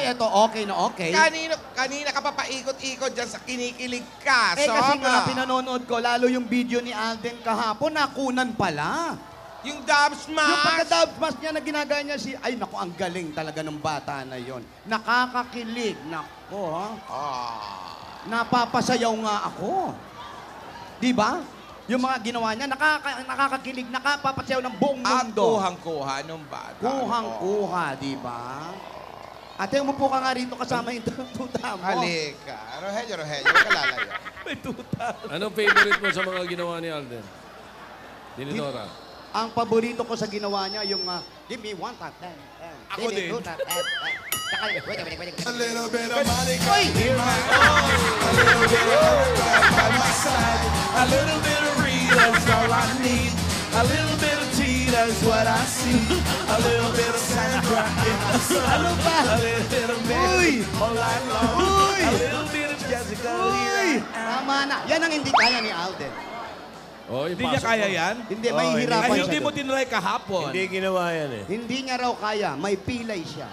eto, okay na okay. Kanina ka pa paikot-ikot dyan sa kinikilig ka. Kasi nga, Sobra. pinanonood ko, lalo yung video ni Alden kahapon, nakunan pala. Yung dub Yung smash. pagka-dub smash niya na ginagaya niya ay naku, ang galing talaga ng bata na yon. Nakakakilig. Naku, ha? Napapasayaw nga ako. Di ba? Yung mga ginawa niya, nakakakilig, nakapapasayaw ng buong At mundo. kuhang-kuha nung bata. Kuhang-kuha, di ba? Ate, umupo ka nga rito kasama yung tuta mo. Halika. Rogelio, huwag ka lalayo. May tuta. Anong favorite mo sa mga ginawa ni Alden? Dinidora. Ang paborito ko sa ginawa niya, yung give me one tap, Ako din. A little bit of Monica Oy! in my arms, a little bit of Erica by my side, a little bit of Rita's all I need, a little bit of Tita's what I see, a little bit of Sandra in my sun, Ano ba? a little bit of Uy! Mary all night long, Uy! a little bit of Jessica Uy! here. Tama na. Yan ang hindi kaya ni Alden. Oh, Hindi niya kaya yan? Hindi, may hirapan Ay, siya. hindi mo doon. tinry kahapon. Hindi ginawa yan eh. Hindi niya raw kaya. May pilay siya.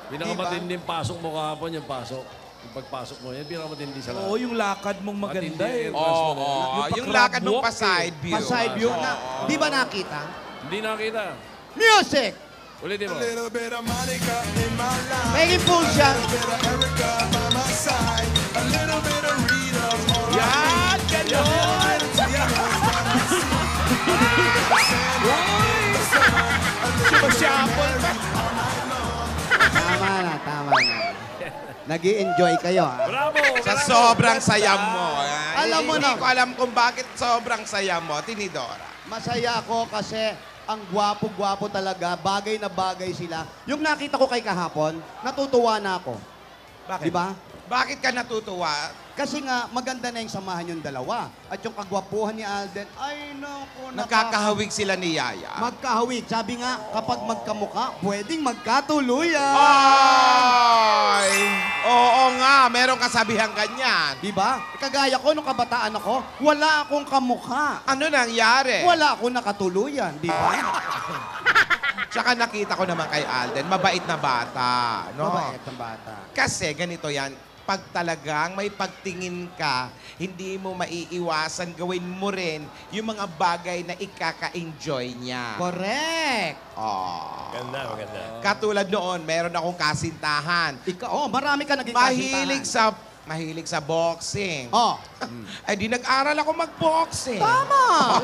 Pinakamatinding pasok mo kahapon, yung pasok. Yung pagpasok mo, yan pinakamatindi sa lahat. Oo, yung lakad mong maganda Matindi eh. yung Oo, yung lakad nung pa-side view. Pa-side view na. Di ba nakita? Hindi nakita. Music! Ulitin mo. A little bit of Monica in my life, May pull siya. a little bit of Erica by my side, a little bit of Rita all I Yan! Ganon! Sumasyapol pa. Tama na, tama na. Nag-i-enjoy kayo, ha? Bravo! Sa sobrang saya mo. Alam mo Hindi na. ko alam kung bakit sobrang saya mo, Tinidora. Masaya ako kasi ang gwapo-gwapo talaga. Bagay na bagay sila. Yung nakita ko kay kahapon, natutuwa na ako. Bakit? Di ba? Bakit ka natutuwa? Kasi nga, maganda na yung samahan yung dalawa. At yung kagwapuhan ni Alden, ay naku, Nakakahawig sila ni Yaya. Magkahawig. Sabi nga, kapag magkamuka, pwedeng magkatuluyan. Ay! Oo nga, meron kasabihan ganyan. Di ba? Kagaya ko, nung kabataan ako, wala akong kamukha. Ano nangyari? Wala akong nakatuluyan, di ba? Tsaka nakita ko naman kay Alden, mabait na bata. No? Mabait ang bata. Kasi ganito yan, pag talagang may pagtingin ka, hindi mo maiiwasan, gawin mo rin yung mga bagay na ikaka-enjoy niya. Correct. Oh. Maganda, maganda. Katulad noon, meron akong kasintahan. Marami ka naging Mahilig sa boxing. Oh, Ay di nag-aral ako mag-boxing. tama.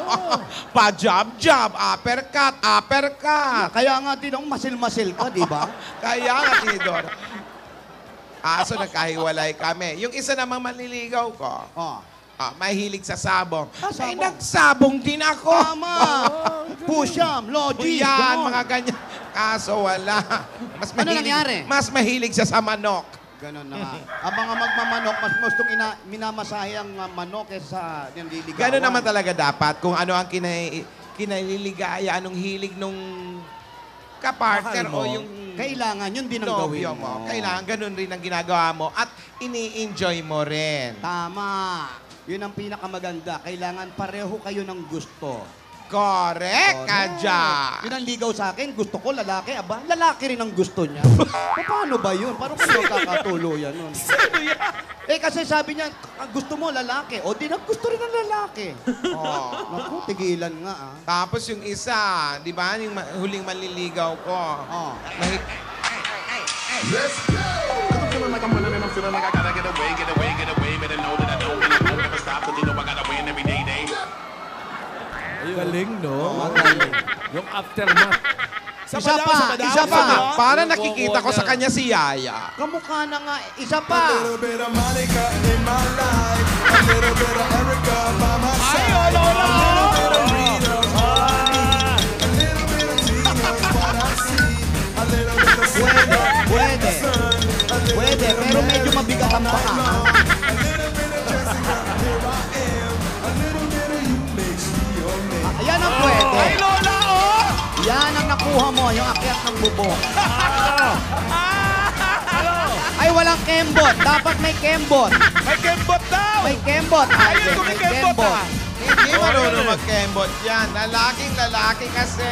Pa-jab-jab, uppercut. Kaya nga din ang masil-masil ka, di ba? Kaya nga, Tinidor. Aso nagkahiwalay kami. Yung isa namang manliligaw ko, Oh. mahilig sa sabong. sabong. Ay, nagsabong din ako. Tama. Pusham, logi. Yan, ganon. mga ganyan. Kaso wala. Ano nangyari? Mas mahilig siya sa manok. Ganon na nga. Ang mga magmamanok, mas gustong minamasahe ang manok kaysa yung liligawan. Gano'n naman talaga dapat. Kung ano ang kinaliligaya, anong hilig nung kapartner Mahal mo. o yung Kailangan, yun din ang gawin nobyo mo. mo. Kailangan ganun rin ang ginagawa mo at ini-enjoy mo rin. Tama. Yun ang pinakamaganda. Kailangan pareho kayo ng gusto. Correct ka dyan. Yun ang ligaw sa akin. Gusto ko lalaki. Aba, lalaki rin ang gusto niya. Paano ba yun? Paano kayo kakatuluyan nun? Kasi sabi niya, gusto mo lalaki. O di gusto rin ng lalaki. Oh. Naku, tigilan nga Tapos yung isa, di ba, yung huling manliligaw ko. Oh. Let's go! I'm feeling like I'm winning and I'm feeling like I gotta get away, get away, get away. Better know that I don't never stop, cause you know I gotta win every day. Galing, no? Magaling. Yung aftermath. Isa pa, isa Isa pa, pa. para nakikita ko sa kanya si Yaya. Kamukha na nga. Isa A pa. little bit of Monica in my life, a little bit of Erica by my side, a little bit of Rita, all I need, a little bit of Tina's what I see, a little bit of Pwede. Pwede, pero medyo mabigat ang baka. a little bit of Jessica, here I am, a little bit of you makes me your man. Yan ang pwede. Ay, Lola, oh! Yan ang nakuha mo, yung akyat ng bubong. Ay, walang kembot. Dapat may kembot. May kembot daw! May kembot. Ay, Ayun, may kumikembot, kembot. ah. Hindi marunong mag-kembot yan. Lalaking lalaki kasi.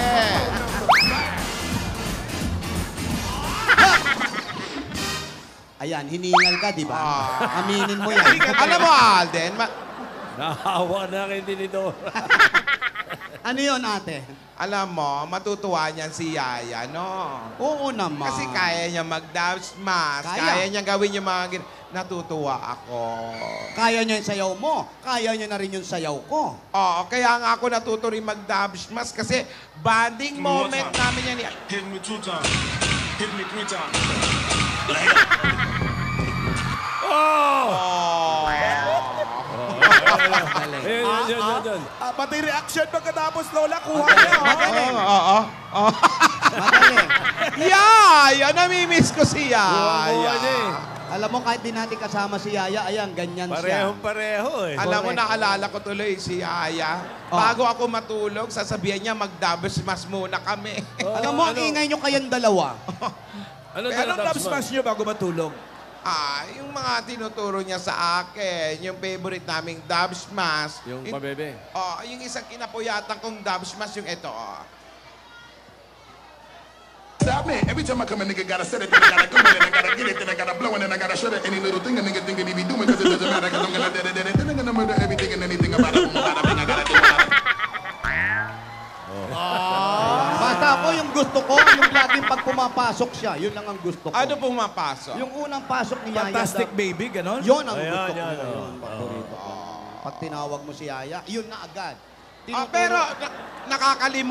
Ayan, hiningal ka, di ba? Aminin mo yan. Alam mo, Alden, Nahawa na kay Tinidor. Ano yun, ate? alam mo, matutuwa niyan si Yaya, no? Oo naman. Kasi kaya niya mag-dance mask, Kaya. kaya niya gawin yung mga natutuwa ako. Kaya niya yung sayaw mo. Kaya niya na rin yung sayaw ko. Oo, kaya nga ako natuto rin mag-dance mask kasi bonding moment namin yan. Hit me 2 times. Hit me 3 times. Yan. Pati reaction pagkatapos, Lola, kuha niya. Magaling. Oo. Magaling. Yaya! Namimiss ko si Kuha Yaya. niya eh. Alam mo, kahit di natin kasama si Yaya, ayan, ganyan siya. Parehong-pareho eh. Alam mo, Correct. naalala ko tuloy si Yaya. Bago ako matulog, sasabihan niya mag-double smash muna kami. Alam mo, ang ingay nyo kayong dalawa. Ano Anong dub smash niyo bago matulog? Yung mga tinuturo niya sa akin, yung favorite naming dub smash. Yung pabebe. Yung isang kinapuyatan kong dub smash, yung ito. Stop me. Every time I come, a nigga gotta set it, then I gotta come in, and I gotta get it, then I gotta blow, and then I gotta shut it. Any little thing a nigga think that he be doing, cause it doesn't matter, cause I'm gonna dead it, then I'm gonna murder everything and anything about it. Bada bing, I gotta do it. Basta ako, yung gusto ko, yung laging pag pumapasok siya, yun lang ang gusto ko. Ano pumapasok? Yung unang pasok ni Yaya. Fantastic baby, ganon? Yun ang Ayan, gusto ko. yan, Yun, paborito ko. Pag tinawag mo si Yaya, yun na agad. Pero nakakalimutan